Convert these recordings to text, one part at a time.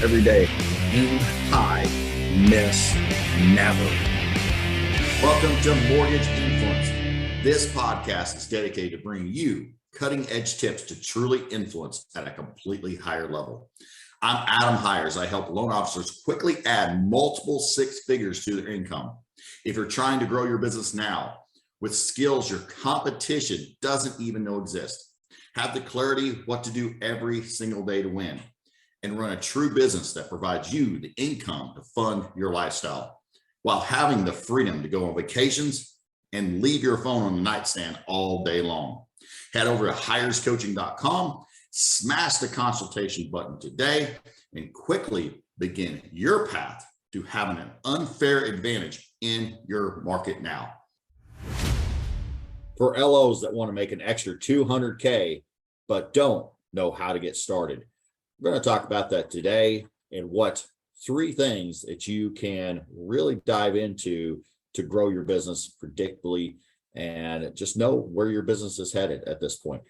every day. Aim high, miss never. Welcome to Mortgage Influence. This podcast is dedicated to bringing you cutting-edge tips to truly influence at a completely higher level. I'm Adam Hires. I help loan officers quickly add multiple six figures to their income. If you're trying to grow your business now with skills your competition doesn't even know exist, have the clarity what to do every single day to win, and run a true business that provides you the income to fund your lifestyle while having the freedom to go on vacations and leave your phone on the nightstand all day long. Head over to hirescoaching.com, smash the consultation button today, and quickly begin your path to having an unfair advantage in your market now. For LOs that want to make an extra $200K, but don't know how to get started, we're going to talk about that today and what 3 things that you can really dive into to grow your business predictably and just know where your business is headed at this point.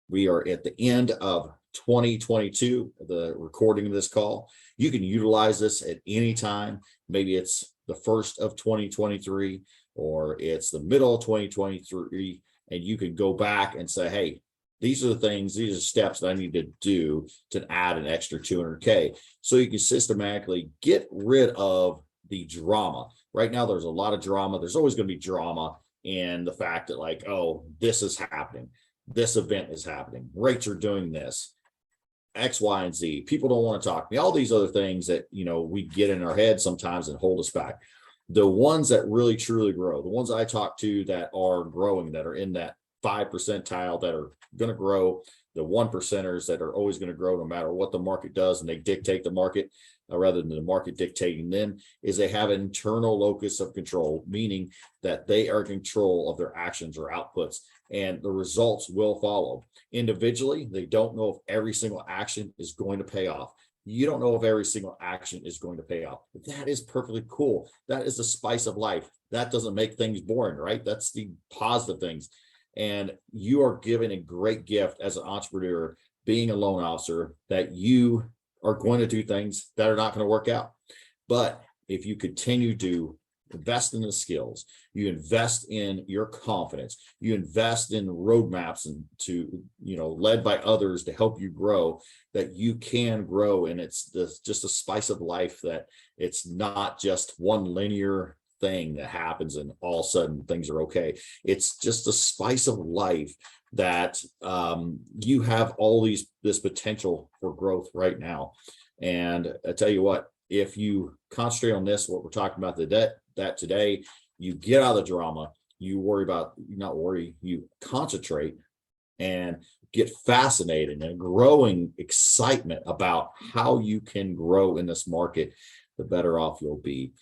We are at the end of 2022, the recording of this call. You can utilize this at any time. Maybe it's the first of 2023 or it's the middle of 2023, and you can go back and say, hey, these are the things, these are steps that I need to do to add an extra 200K. So you can systematically get rid of the drama. Right now, there's a lot of drama. There's always going to be drama in the fact that, like, oh, this is happening. This event is happening. Rates are doing this, X, Y, and Z. People don't want to talk to me. All these other things that, we get in our head sometimes and hold us back. The ones that really, truly grow, the ones I talk to that are growing, that are in that 5 percentile, that are going to grow, the 1%ers that are always going to grow no matter what the market does, and they dictate the market rather than the market dictating them, is they have an internal locus of control, meaning that they are in control of their actions or outputs, and the results will follow. Individually, they don't know if every single action is going to pay off. You don't know if every single action is going to pay off. That is perfectly cool. That is the spice of life. That doesn't make things boring, right? That's the positive things. And you are given a great gift as an entrepreneur, being a loan officer, that you are going to do things that are not going to work out. But if you continue to invest in the skills, you invest in your confidence, you invest in roadmaps and led by others to help you grow, that you can grow. And it's just a spice of life, that it's not just one linear thing that happens and all of a sudden things are okay. It's just a spice of life that you have all this potential for growth right now. And I tell you what, if you concentrate on this, what we're talking about that today, you get out of the drama, you concentrate and get fascinated and growing excitement about how you can grow in this market, the better off you'll be.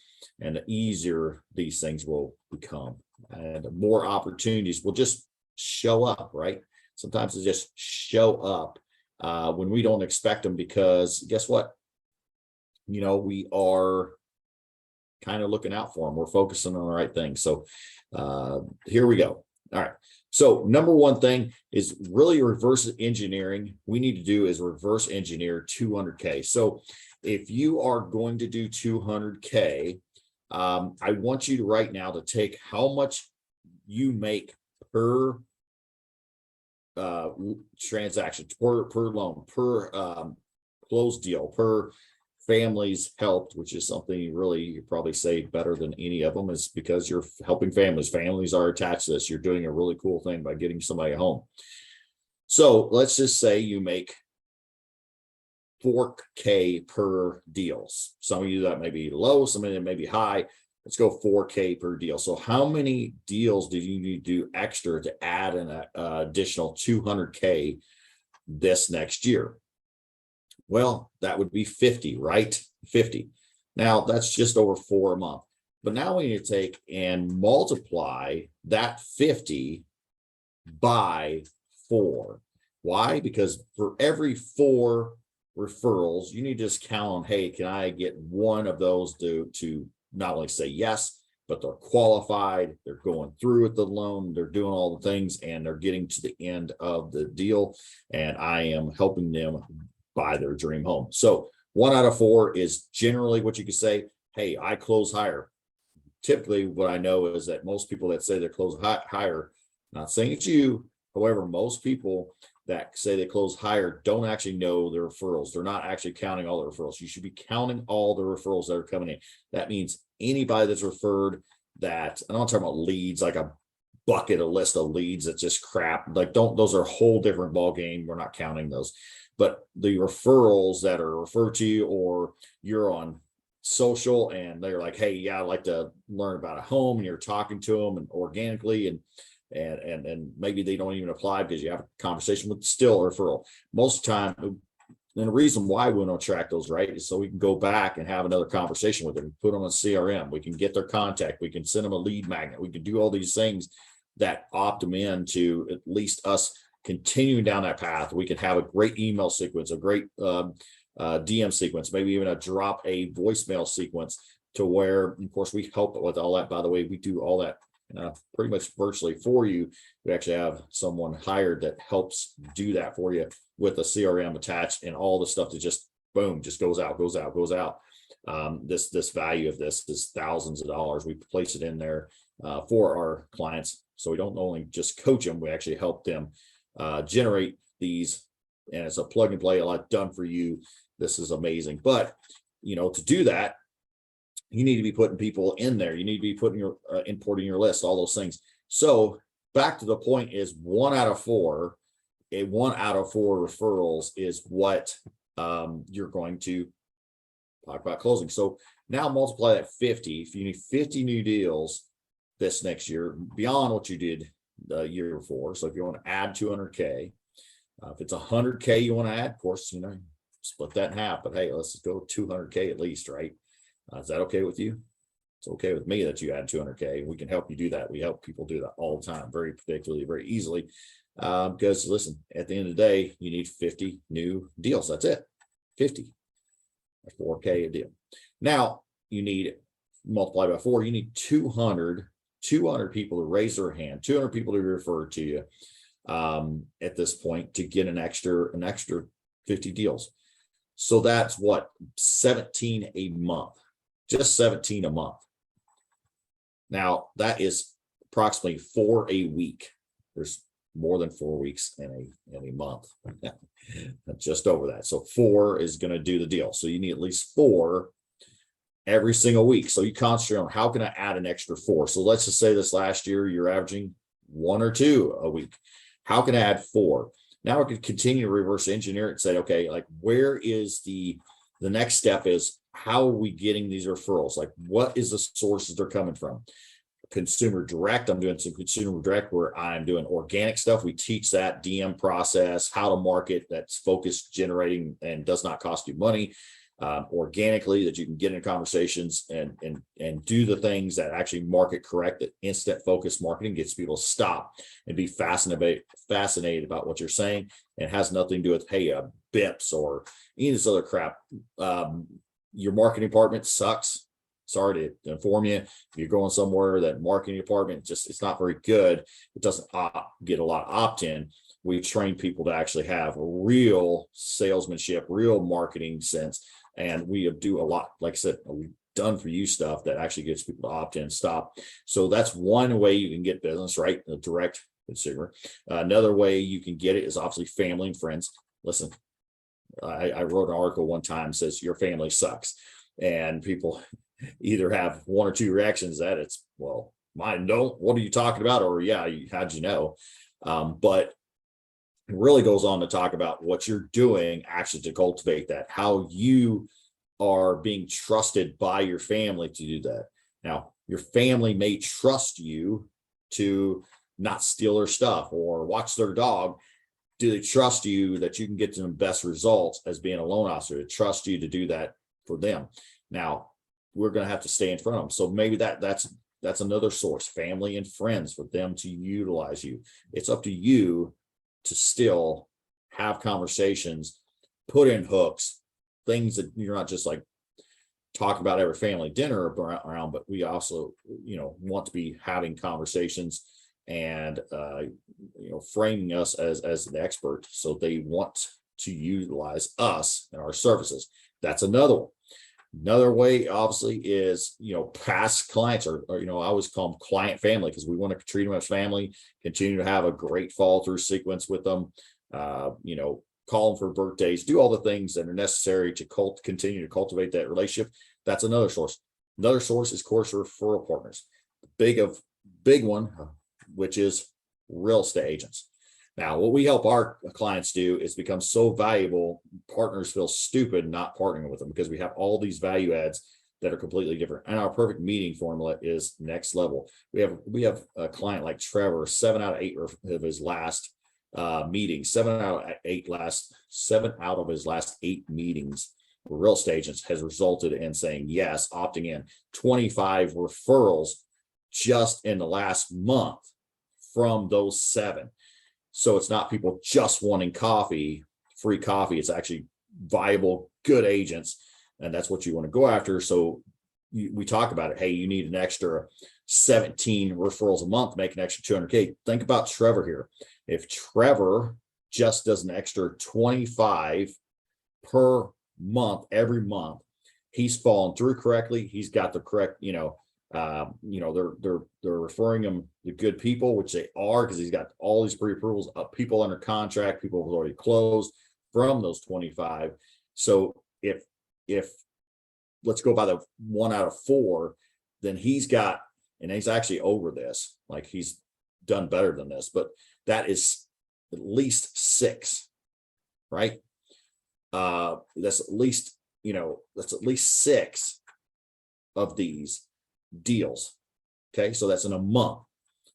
And the easier these things will become, and the more opportunities will just show up, right? Sometimes they just show up when we don't expect them, because guess what? We are kind of looking out for them. We're focusing on the right things. So here we go. All right. So number one thing is really reverse engineering. We need to do is reverse engineer 200K. So if you are going to do 200K, I want you to right now to take how much you make per transaction, per loan, per closed deal, per families helped, which is something you probably say better than any of them, is because you're helping families. Families are attached to this. You're doing a really cool thing by getting somebody home. So let's just say you make 4K per deals. Some of you that may be low, some of them may be high. Let's go 4K per deal. So how many deals do you need to do extra to add an additional 200K this next year? Well, that would be 50, right? 50. Now that's just over 4 a month. But now we need to take and multiply that 50 by 4. Why? Because for every 4 referrals, you need to just count on, hey, can I get one of those to not only say yes, but they're qualified, they're going through with the loan, they're doing all the things, and they're getting to the end of the deal, and I am helping them buy their dream home. So 1 out of 4 is generally what you can say. Hey, I close higher. Typically, what I know is that most people that say they close higher, not saying it's you, however, most people that say they close higher don't actually know the referrals. They're not actually counting all the referrals. You should be counting all the referrals that are coming in. That means anybody that's referred that, and I'm not talking about leads, like a bucket, a list of leads that's just crap. Like, those are a whole different ball game. We're not counting those. But the referrals that are referred to you, or you're on social and they're like, hey, yeah, I'd like to learn about a home, and you're talking to them and organically, and maybe they don't even apply because you have a conversation with, still a referral. Most of the time, and the reason why we don't track those, right, is so we can go back and have another conversation with them, put them on CRM, we can get their contact, we can send them a lead magnet, we can do all these things that opt them in to at least us continuing down that path. We can have a great email sequence, a great DM sequence, maybe even drop a voicemail sequence, to where, of course, we help with all that. By the way, we do all that pretty much virtually for you. We actually have someone hired that helps do that for you with a CRM attached, and all the stuff that just boom, just goes out. This value of this is thousands of dollars. We place it in there for our clients. So we don't only just coach them, we actually help them generate these, and it's a plug and play, a lot done for you. This is amazing. But to do that, you need to be putting people in there. You need to be putting your importing your list, all those things. So back to the point is 1 out of 4, 1 out of 4 referrals is what you're going to talk about closing. So now multiply that 50. If you need 50 new deals this next year, beyond what you did the year before. So if you want to add 200K, if it's 100K you want to add, of course, split that in half, but hey, let's just go 200K at least, right? Is that okay with you? It's okay with me that you add 200K. We can help you do that. We help people do that all the time, very predictably, very easily. Because listen, at the end of the day, you need 50 new deals. That's it. 50, 4K a deal. Now you need, multiply by 4, you need 200 people to raise their hand, 200 people to refer to you at this point to get an extra 50 deals. So that's what, 17 a month, just 17 a month. Now that is approximately 4 a week. There's more than 4 weeks in a month, just over that. So 4 is going to do the deal. So you need at least 4 every single week. So you concentrate on how can I add an extra 4. So let's just say this last year, you're averaging 1 or 2 a week. How can I add 4? Now I could continue to reverse engineer it and say, okay, like where is the next step is how are we getting these referrals? Like what is the sources they're coming from? Consumer direct. I'm doing some consumer direct where I'm doing organic stuff. We teach that DM process, how to market that's focused, generating, and does not cost you money. Organically, that you can get in conversations and do the things that actually market correct. That instant focus marketing gets people to stop and be fascinated about what you're saying, and has nothing to do with BIPs or any of this other crap. Your marketing department sucks. Sorry to inform you. If you're going somewhere, that marketing department it's not very good. It doesn't get a lot of opt-in. We train people to actually have real salesmanship, real marketing sense. And we do a lot, like I said, done for you stuff that actually gets people to opt in and stop. So that's one way you can get business, right? A direct consumer. Another way you can get it is obviously family and friends. Listen, I wrote an article one time that says your family sucks. And people either have 1 or 2 reactions to that. It's, well, mine don't. What are you talking about? Or yeah, how'd you know? But it really goes on to talk about what you're doing actually to cultivate that, how you are being trusted by your family to do that. Now, your family may trust you to not steal their stuff or watch their dog. Do they trust you that you can get to the best results as being a loan officer? They trust you to do that for them. Now, we're going to have to stay in front of them. So maybe that's another source, family and friends, for them to utilize you. It's up to you to still have conversations, put in hooks, things that you're not just like talking about every family dinner around, but we also, want to be having conversations and, framing us as the expert. So they want to utilize us and our services. That's another one. Another way, obviously, is, past clients or I always call them client family, because we want to treat them as family, continue to have a great follow through sequence with them, call them for birthdays, do all the things that are necessary to continue to cultivate that relationship. That's another source. Another source is, of course, referral partners. Big one, which is real estate agents. Now, what we help our clients do is become so valuable, partners feel stupid not partnering with them, because we have all these value adds that are completely different. And our perfect meeting formula is next level. We have a client like Trevor, 7 out of 8 of his last meetings, 7 out of his last 8 meetings with real estate agents has resulted in saying yes, opting in. 25 referrals just in the last month from those 7. So it's not people just wanting free coffee. It's actually viable, good agents. And that's what you want to go after. So we talk about it. Hey, you need an extra 17 referrals a month, make an extra 200K. Think about Trevor here. If Trevor just does an extra 25 per month, every month, he's fallen through correctly. He's got the correct, they're referring him to good people, which they are, because he's got all these pre-approvals of people under contract, people who've already closed from those 25. So if let's go by the 1 out of 4, then he's actually over this, like he's done better than this, but that is at least 6, right? That's at least 6 of these deals. Okay, so that's in a month.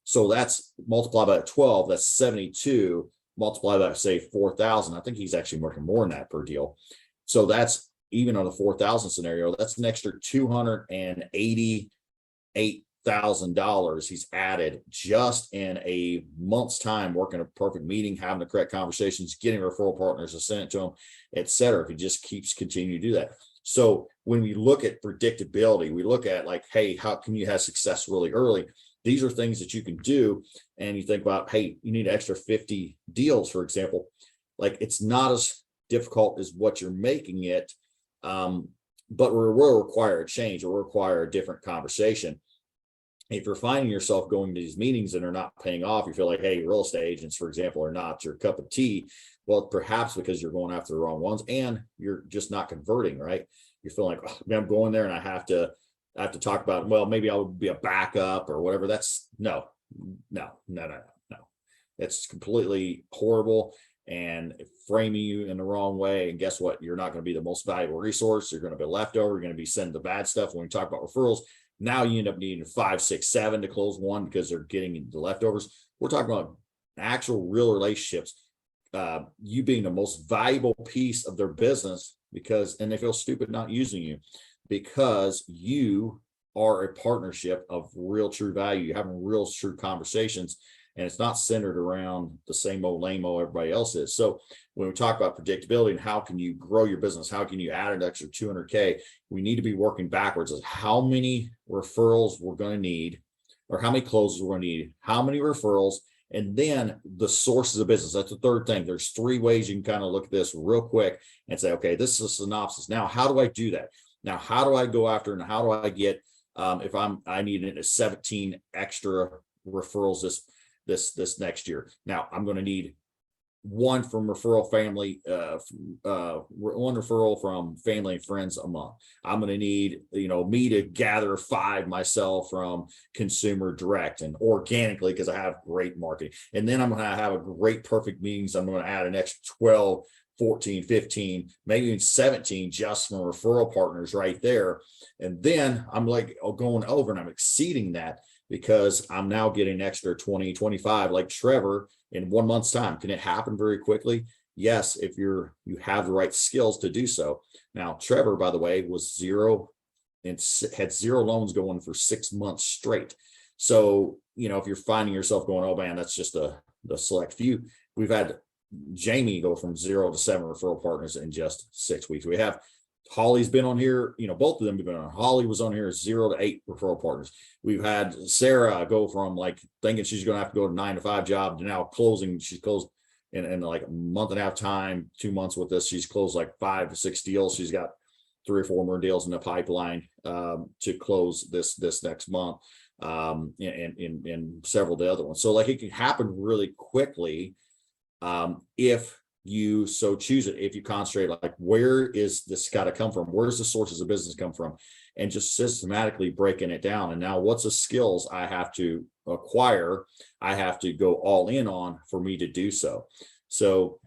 So that's multiplied by 12, that's 72, multiplied by, say, 4,000. I think he's actually working more than that per deal. So that's, even on the 4,000 scenario, that's an extra $288,000 he's added just in a month's time, working a perfect meeting, having the correct conversations, getting referral partners to send it to him, etc. If he just keeps continuing to do that. So when we look at predictability, we look at like, hey, how can you have success really early? These are things that you can do. And you think about, hey, you need an extra 50 deals, for example. Like, it's not as difficult as what you're making it. But we will require a change, or require a different conversation. If you're finding yourself going to these meetings and are not paying off, you feel like, hey, real estate agents, for example, are not your cup of tea. Well, perhaps because you're going after the wrong ones and you're just not converting, right? You feel like, oh, I'm going there and I have to talk about, well, maybe I would be a backup or whatever. That's no. It's completely horrible and framing you in the wrong way. And guess what? You're not going to be the most valuable resource. You're going to be leftover. You're going to be sending the bad stuff. When we talk about referrals, now you end up needing 5, 6, 7 to close one because they're getting the leftovers. We're talking about actual real relationships. You being the most valuable piece of their business, and they feel stupid not using you, because you are a partnership of real true value. You're having real true conversations, and it's not centered around the same old lame-o everybody else is. So when we talk about predictability and how can you grow your business, how can you add an extra 200K, we need to be working backwards as how many referrals we're going to need, or how many closes we're going to need, how many referrals, and then the sources of business. That's the third thing. There's 3 ways you can kind of look at this real quick and say, okay, this is a synopsis. Now, how do I do that? Now, how do I go after, and how do I get, if I need 17 extra referrals this next year. Now I'm going to need 1 from referral family, 1 referral from family and friends a month. I'm going to need, me to gather 5 myself from consumer direct and organically, because I have great marketing. And then I'm going to have a great perfect meetings. I'm going to add an extra 12, 14, 15, maybe even 17 just from referral partners right there. And then I'm like going over and I'm exceeding that, because I'm now getting extra 20, 25 like Trevor in 1 month's time. Can it happen very quickly? Yes, if you have the right skills to do so. Now, Trevor, by the way, was 0 and had 0 loans going for 6 months straight. So, if you're finding yourself going, oh man, that's just the select few. We've had Jamie go from 0 to 7 referral partners in just 6 weeks. We have Holly's been on here, both of them have been on. Holly was on here 0 to 8 referral partners. We've had Sarah go from like thinking she's going to have to go to 9 to 5 job to now closing. She's closed in like a month and a half time, 2 months with us. She's closed like 5 to 6 deals. She's got 3 or 4 more deals in the pipeline to close this next month, and several of the other ones. So like it can happen really quickly if you so choose it. If you concentrate, like, where is this got to come from? Where's the sources of business come from? And just systematically breaking it down. And now, what's the skills I have to acquire? I have to go all in on for me to do so. So,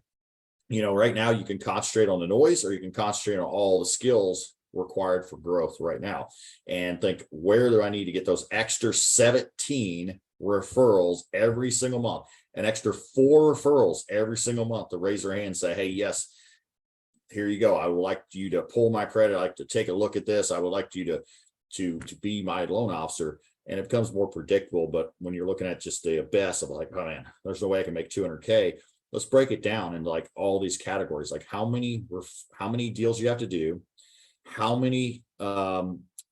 right now you can concentrate on the noise, or you can concentrate on all the skills required for growth right now, and think, where do I need to get those extra 17 referrals every single month, an extra 4 referrals every single month to raise their hand and say, hey, yes, here you go. I would like you to pull my credit. I'd like to take a look at this. I would like you to be my loan officer. And it becomes more predictable. But when you're looking at just the best of, like, oh man, there's no way I can make 200K. Let's break it down into like all these categories, like how many deals you have to do, how many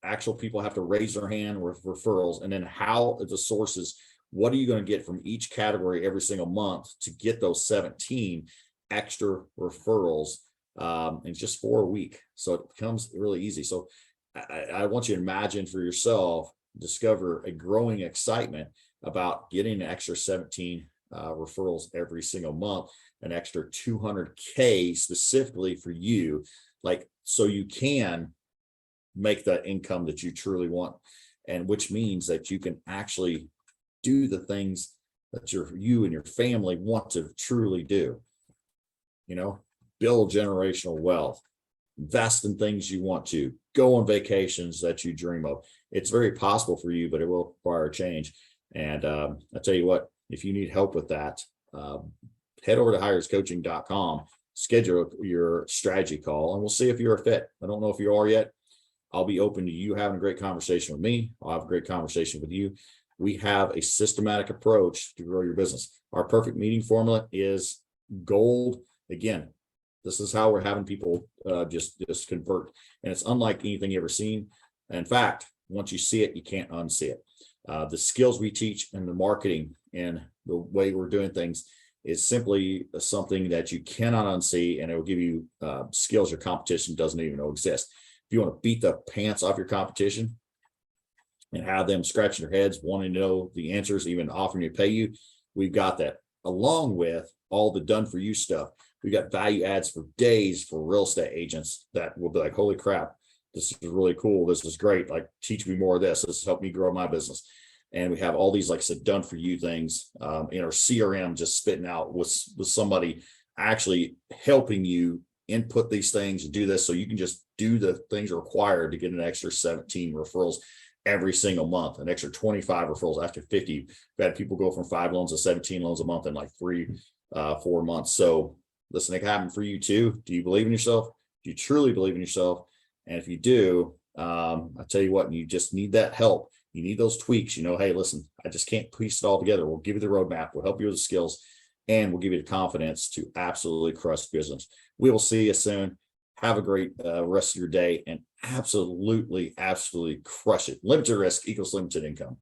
actual people have to raise their hand with referrals, and then how the sources, what are you going to get from each category every single month to get those 17 extra referrals, and just for a week. So it becomes really easy. So I want you to imagine for yourself, discover a growing excitement about getting an extra 17 referrals every single month, an extra 200K specifically for you, like, so you can make that income that you truly want, and which means that you can actually do the things that you and your family want to truly do. Build generational wealth, invest in things you want to, go on vacations that you dream of. It's very possible for you, but it will require change. And I tell you what, if you need help with that, head over to hirescoaching.com, schedule your strategy call, and we'll see if you're a fit. I don't know if you are yet. I'll be open to you having a great conversation with me. I'll have a great conversation with you. We have a systematic approach to grow your business. Our perfect meeting formula is gold. Again, this is how we're having people just convert. And it's unlike anything you ever seen. In fact, once you see it, you can't unsee it. The skills we teach in the marketing and the way we're doing things is simply something that you cannot unsee, and it will give you skills your competition doesn't even know exist. If you want to beat the pants off your competition and have them scratching their heads, wanting to know the answers, even offering to pay you, we've got that, along with all the done for you stuff. We got value adds for days for real estate agents that will be like, holy crap, this is really cool. This is great. Like, teach me more of this. This has helped me grow my business. And we have all these, like I said, done for you things in our CRM, just spitting out with somebody actually helping you input these things and do this, so you can just do the things required to get an extra 17 referrals every single month, an extra 25 referrals after 50. We've had people go from 5 loans to 17 loans a month in like 4 months. So listen, it can happen for you too. Do you believe in yourself? Do you truly believe in yourself? And if you do, I tell you what, you just need that help. You need those tweaks. Hey, listen, I just can't piece it all together. We'll give you the roadmap. We'll help you with the skills, and we'll give you the confidence to absolutely crush business. We will see you soon. Have a great rest of your day, and absolutely crush it. Limited risk equals limited income.